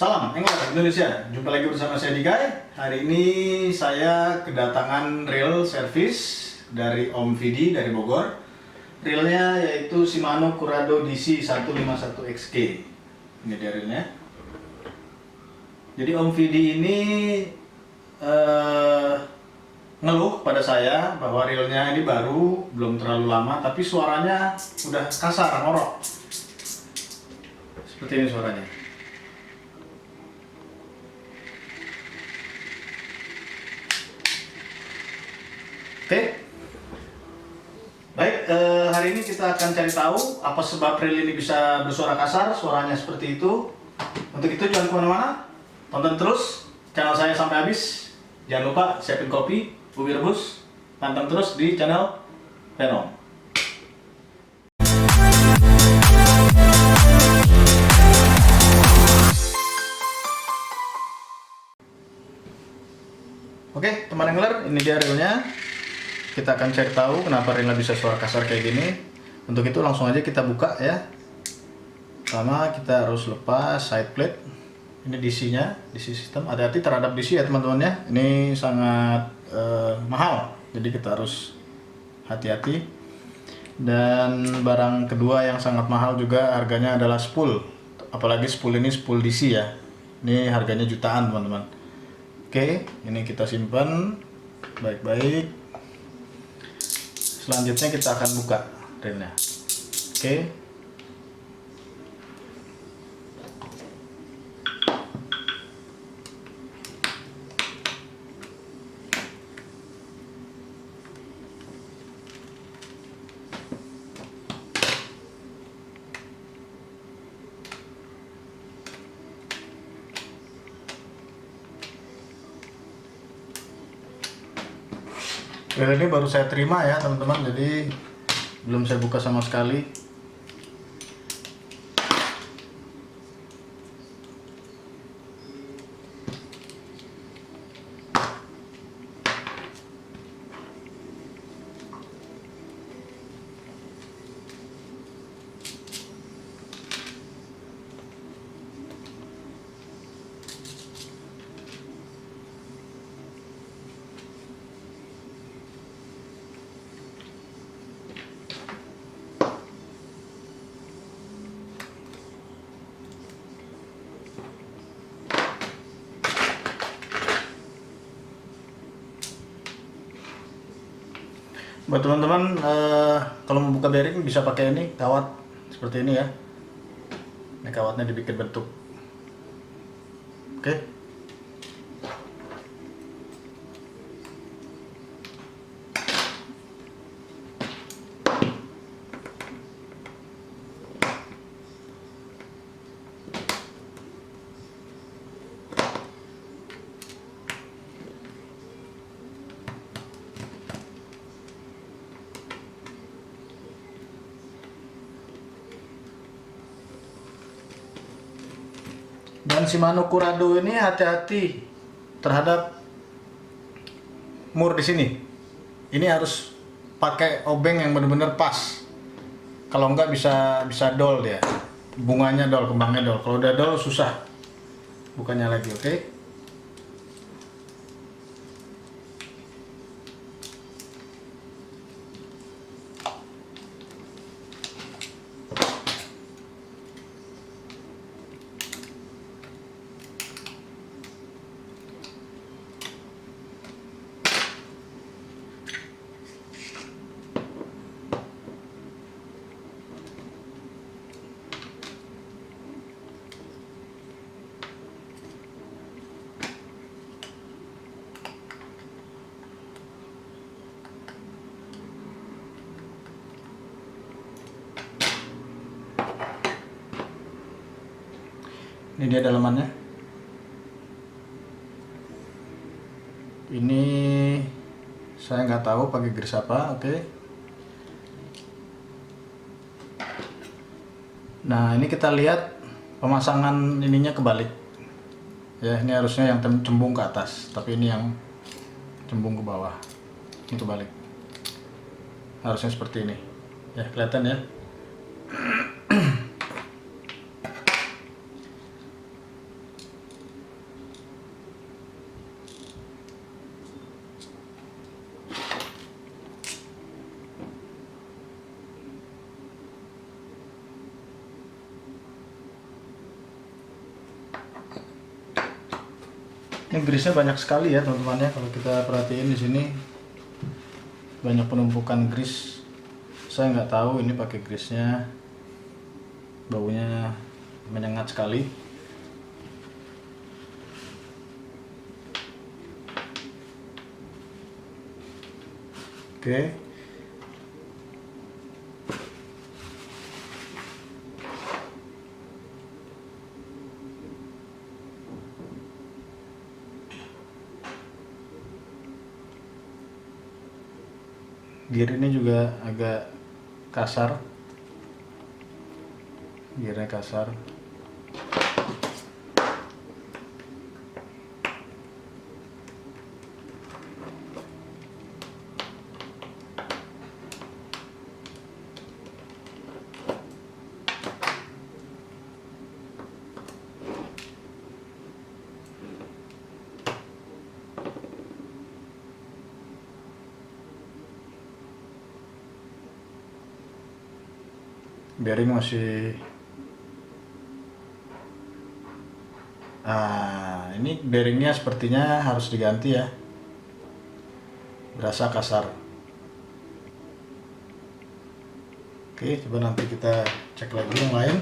Salam Engler Indonesia, jumpa lagi bersama saya Dikai. Hari ini saya kedatangan reel service dari Om Vidi dari Bogor. Reelnya yaitu Shimano Curado DC 151XG. Ini dia reelnya. Jadi Om Vidi ini ngeluh pada saya bahwa reelnya ini baru, belum terlalu lama, tapi suaranya udah kasar, ngorok. Seperti ini suaranya. Oke, baik. Hari ini kita akan cari tahu apa sebab reel ini bisa bersuara kasar, suaranya seperti itu. Untuk itu jangan kemana-mana, tonton terus channel saya sampai habis. Jangan lupa siapin kopi, ubi rebus, pantang terus di channel Venom. Oke, teman angler, ini dia reelnya. Kita akan cari tahu kenapa reelnya bisa suara kasar kayak gini. Untuk itu langsung aja kita buka ya. Pertama kita harus lepas side plate. Ini DC-nya, DC sistem. Hati-hati terhadap DC ya teman-teman ya. Ini sangat mahal, jadi kita harus hati-hati. Dan barang kedua yang sangat mahal juga harganya adalah spool. Apalagi spool ini spool DC ya. Ini harganya jutaan teman-teman. Oke, ini kita simpan baik-baik. Selanjutnya kita akan buka reelnya. Oke. Reel ini baru saya terima ya teman-teman, jadi belum saya buka sama sekali. Buat teman-teman kalau mau buka bearing bisa pakai ini kawat seperti ini ya. Ini kawatnya dibikin bentuk. Oke. Dan Shimano Curado ini hati-hati terhadap mur di sini. Ini harus pakai obeng yang benar-benar pas. Kalau enggak bisa dol dia. Bunganya dol, kembangnya dol. Kalau udah dol susah bukannya lagi, oke? Ini dia dalamannya. Ini saya nggak tahu pakai gris apa, oke. Nah ini kita lihat pemasangan ininya kebalik. Ya ini harusnya yang cembung ke atas, tapi ini yang cembung ke bawah. Ini kebalik. Harusnya seperti ini. Ya kelihatan ya. Ini grease-nya banyak sekali ya teman-teman ya, kalau kita perhatiin di sini banyak penumpukan grease. Saya nggak tahu ini pakai grease-nya, baunya menyengat sekali. Oke. Gear ini juga agak kasar, gearnya kasar. Bearing masih, ini bearingnya sepertinya harus diganti ya, berasa kasar. Oke, coba nanti kita cek lagi yang lain.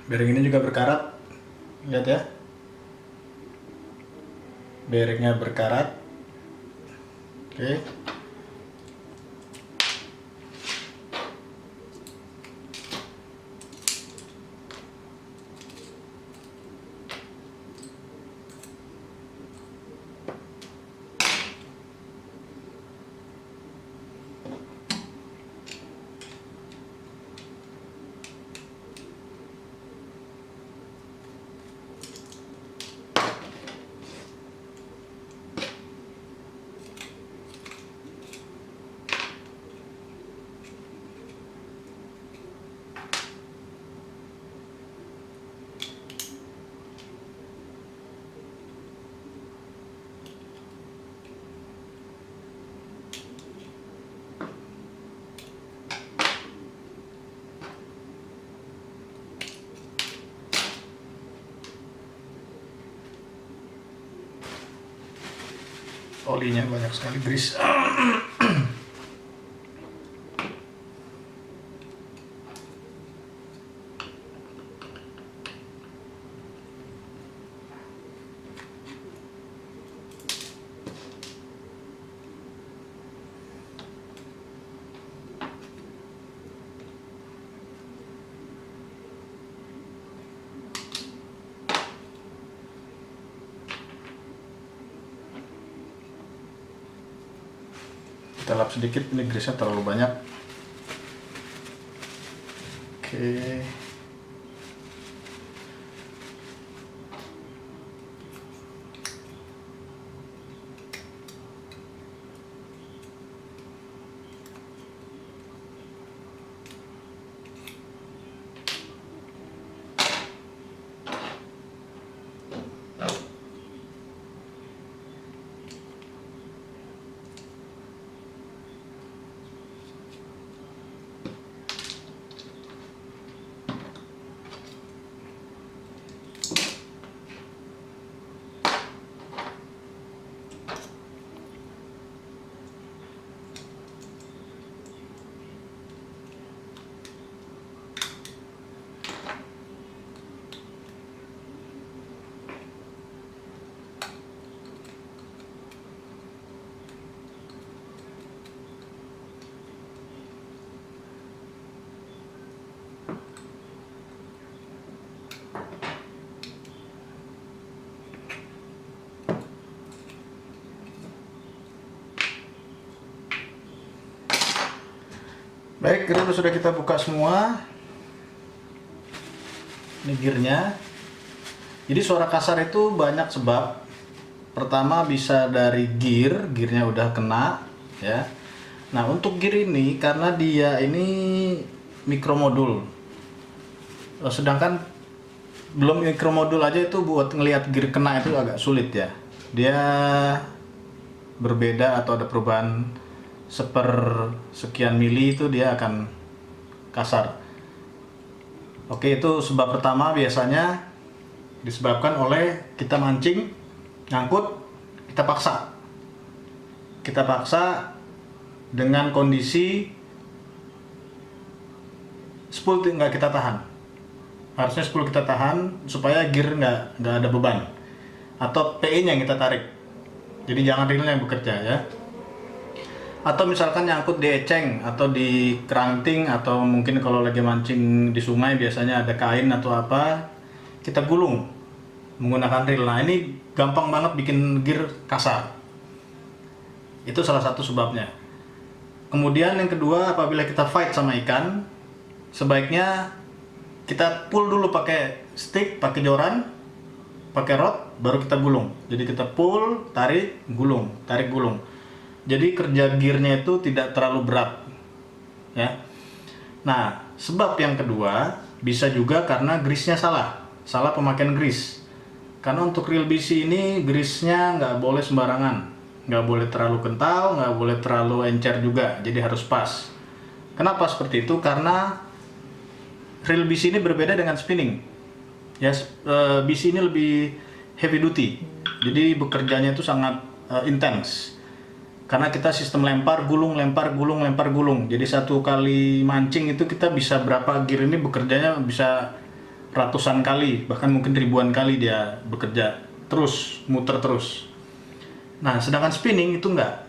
Bearing ini juga berkarat, lihat ya, bearingnya berkarat. Oke. Olinya banyak sekali, grease. Kita lap sedikit, ini grease-nya terlalu banyak. Oke. Baik, grill sudah kita buka semua. Ini gearnya. Jadi suara kasar itu banyak sebab. Pertama bisa dari gearnya udah kena ya. Nah, untuk gear ini karena dia ini mikromodul. Sedangkan belum mikromodul aja itu buat ngelihat gear kena itu agak sulit ya. Dia berbeda atau ada perubahan sekian mili itu dia akan kasar. Oke, itu sebab pertama biasanya disebabkan oleh kita mancing, nyangkut, kita paksa. Kita paksa dengan kondisi spool nggak kita tahan. Harusnya spool kita tahan supaya gear nggak ada beban. Atau PE-nya yang kita tarik. Jadi jangan reelnya yang bekerja ya. Atau misalkan nyangkut di eceng atau di keranting, atau mungkin kalau lagi mancing di sungai biasanya ada kain atau apa, kita gulung menggunakan reel. Nah ini gampang banget bikin gear kasar. Itu salah satu sebabnya. Kemudian yang kedua, apabila kita fight sama ikan, sebaiknya kita pull dulu pakai stick, pakai joran, pakai rod, baru kita gulung. Jadi kita pull, tarik, gulung, tarik, gulung. Jadi kerja gearnya itu tidak terlalu berat, ya. Nah, sebab yang kedua bisa juga karena grease-nya salah pemakaian grease. Karena untuk reel BC ini grease-nya nggak boleh sembarangan, nggak boleh terlalu kental, nggak boleh terlalu encer juga, jadi harus pas. Kenapa seperti itu? Karena reel BC ini berbeda dengan spinning. Ya, BC ini lebih heavy duty, jadi bekerjanya itu sangat intens. Karena kita sistem lempar, gulung, lempar, gulung, lempar, gulung. Jadi satu kali mancing itu kita bisa berapa gear ini bekerjanya bisa ratusan kali, bahkan mungkin ribuan kali dia bekerja terus, muter terus. Nah, sedangkan spinning itu enggak.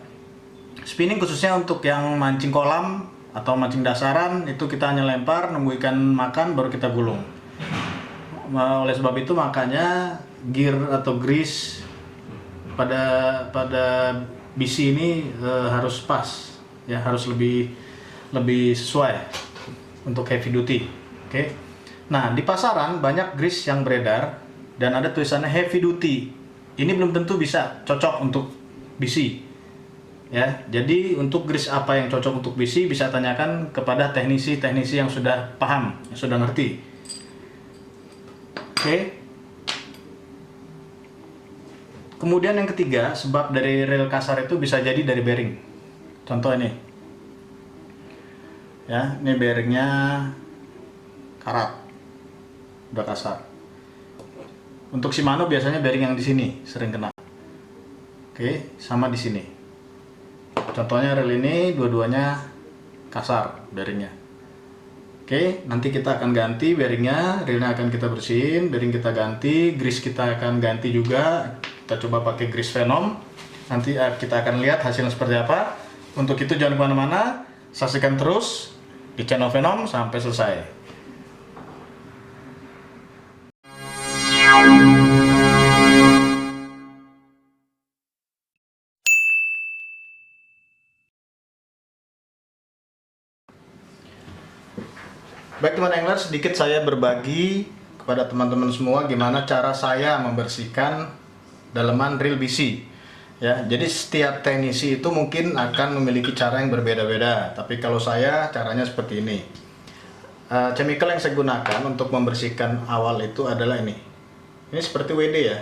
Spinning khususnya untuk yang mancing kolam atau mancing dasaran, itu kita hanya lempar, nunggu ikan makan, baru kita gulung. Oleh sebab itu makanya gear atau grease pada BC ini harus pas, ya, harus lebih sesuai untuk heavy duty. Oke. Nah, di pasaran banyak grease yang beredar dan ada tulisannya heavy duty. Ini belum tentu bisa cocok untuk BC. Ya, jadi untuk grease apa yang cocok untuk BC bisa tanyakan kepada teknisi-teknisi yang sudah paham, yang sudah ngerti. Oke. Kemudian yang ketiga, sebab dari reel kasar itu bisa jadi dari bearing. Contoh ini. Ya, ini bearingnya karat. Udah kasar. Untuk Shimano biasanya bearing yang di sini sering kena. Oke, sama di sini. Contohnya reel ini dua-duanya kasar bearingnya. Oke, nanti kita akan ganti bearingnya, reelnya akan kita bersihin, bearing kita ganti, grease kita akan ganti juga. Kita coba pakai grease Venom. Nanti kita akan lihat hasilnya seperti apa. Untuk itu jangan kemana-mana, saksikan terus di channel Venom sampai selesai. Baik teman angler, sedikit saya berbagi kepada teman-teman semua gimana cara saya membersihkan daleman reel BC. Ya, jadi setiap teknisi itu mungkin akan memiliki cara yang berbeda-beda. Tapi kalau saya caranya seperti ini. Chemical yang saya gunakan untuk membersihkan awal itu adalah ini. Ini seperti WD ya.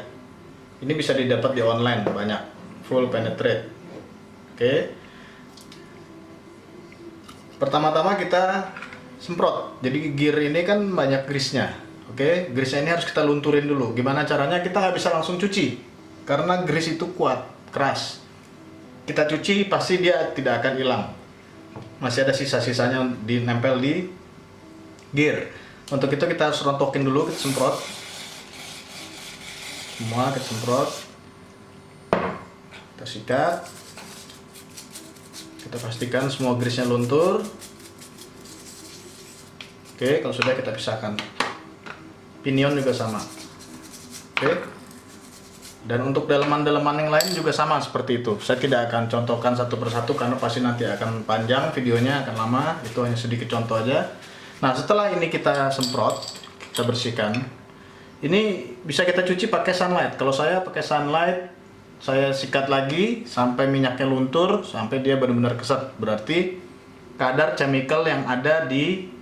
Ini bisa didapat di online banyak. Full penetrate. Oke. Pertama-tama kita semprot. Jadi gear ini kan banyak grease-nya. Oke, grease-nya ini harus kita lunturin dulu. Gimana caranya? Kita nggak bisa langsung cuci. Karena grease itu kuat, keras. Kita cuci pasti dia tidak akan hilang. Masih ada sisa-sisanya nempel di gear. Untuk itu kita harus rontokin dulu, kita semprot. Semua kita semprot. Kita sikat. Kita pastikan semua grease-nya luntur. Oke, kalau sudah kita pisahkan. Pinion juga sama. Oke. Dan untuk daleman-daleman yang lain juga sama seperti itu. Saya tidak akan contohkan satu persatu karena pasti nanti akan panjang videonya, akan lama. Itu hanya sedikit contoh aja. Nah, setelah ini kita semprot, kita bersihkan. Ini bisa kita cuci pakai sunlight. Kalau saya pakai sunlight, saya sikat lagi sampai minyaknya luntur, sampai dia benar-benar keset. Berarti kadar chemical yang ada di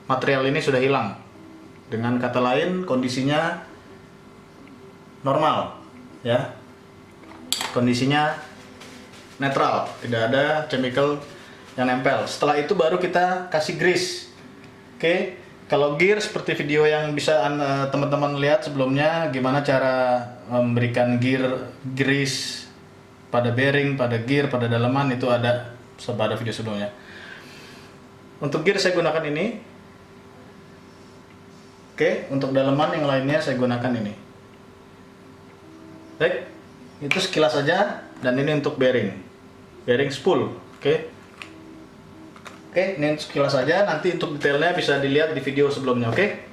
material ini sudah hilang. Dengan kata lain, kondisinya normal, ya. Kondisinya netral, tidak ada chemical yang nempel. Setelah itu baru kita kasih grease. Oke, kalau gear seperti video yang bisa teman-teman lihat sebelumnya, gimana cara memberikan grease pada bearing, pada gear, pada daleman, itu ada pada video sebelumnya. Untuk gear saya gunakan ini. Oke, untuk daleman yang lainnya saya gunakan ini. Baik, itu sekilas saja. Dan ini untuk bearing spool. Oke, ini sekilas saja. Nanti untuk detailnya bisa dilihat di video sebelumnya. Oke.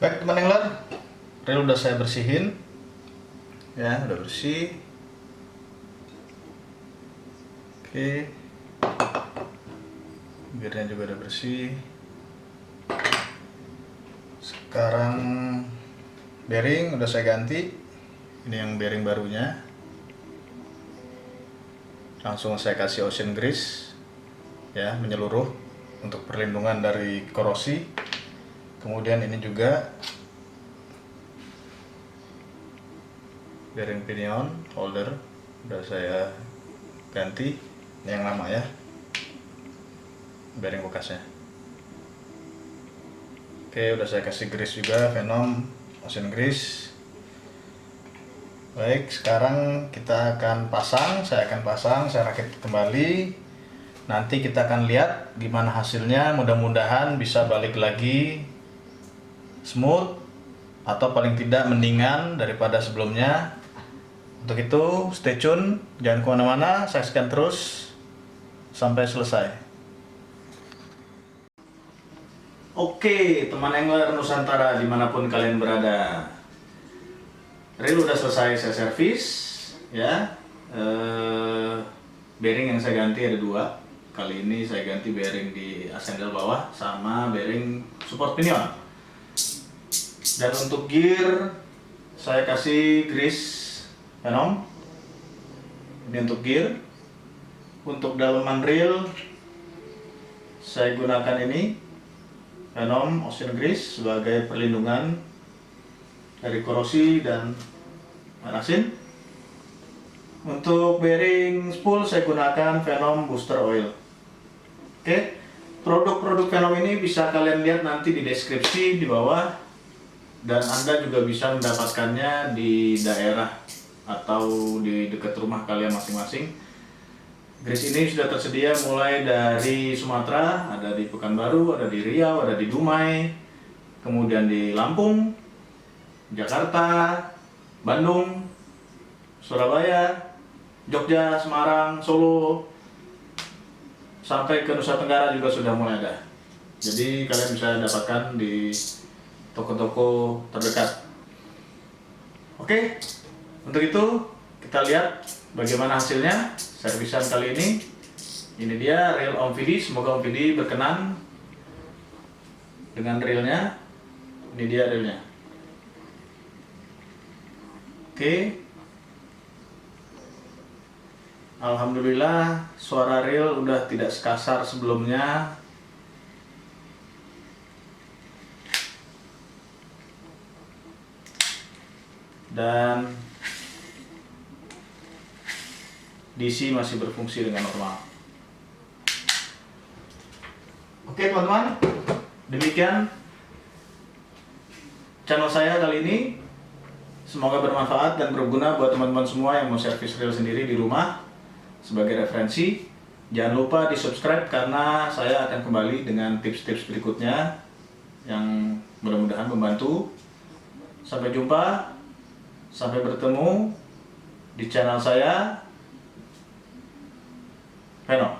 Baik teman angler, reel udah saya bersihin, ya udah bersih. Oke, gearnya juga udah bersih. Sekarang bearing udah saya ganti, ini yang bearing barunya. Langsung saya kasih ocean grease, ya, menyeluruh untuk perlindungan dari korosi. Kemudian ini juga bearing pinion holder udah saya ganti, ini yang lama ya, bearing bekasnya. Oke, udah saya kasih grease juga, Venom ocean grease. Baik, sekarang kita akan pasang, saya rakit kembali. Nanti kita akan lihat gimana hasilnya, mudah-mudahan bisa balik lagi smooth atau paling tidak mendingan daripada sebelumnya. Untuk itu stay tune, jangan kemana-mana, saksikan terus sampai selesai. Oke teman angler Nusantara dimanapun kalian berada, reel udah selesai saya servis, ya. Bearing yang saya ganti ada 2. Kali ini saya ganti bearing di ascendel bawah sama bearing support pinion. Dan untuk gear saya kasih grease Venom. Ini untuk gear. Untuk daleman reel saya gunakan ini Venom ocean grease sebagai perlindungan dari korosi dan air asin. Untuk bearing spool saya gunakan Venom booster oil. Oke, produk-produk Venom ini bisa kalian lihat nanti di deskripsi di bawah. Dan Anda juga bisa mendapatkannya di daerah atau di dekat rumah kalian masing-masing. Grease ini sudah tersedia mulai dari Sumatera, ada di Pekanbaru, ada di Riau, ada di Dumai, kemudian di Lampung, Jakarta, Bandung, Surabaya, Jogja, Semarang, Solo, sampai ke Nusa Tenggara juga sudah mulai ada. Jadi kalian bisa dapatkan di toko-toko terdekat. Oke, untuk itu kita lihat bagaimana hasilnya servisan kali ini. Ini dia reel Om Vidi, semoga Om Vidi berkenan dengan reelnya. Ini dia reelnya. Oke, alhamdulillah suara reel udah tidak sekasar sebelumnya. Dan DC masih berfungsi dengan normal. Oke teman-teman, demikian channel saya kali ini. Semoga bermanfaat dan berguna buat teman-teman semua yang mau servis reel sendiri di rumah sebagai referensi. Jangan lupa di subscribe karena saya akan kembali dengan tips-tips berikutnya yang mudah-mudahan membantu. Sampai jumpa. Sampai bertemu di channel saya, Venom.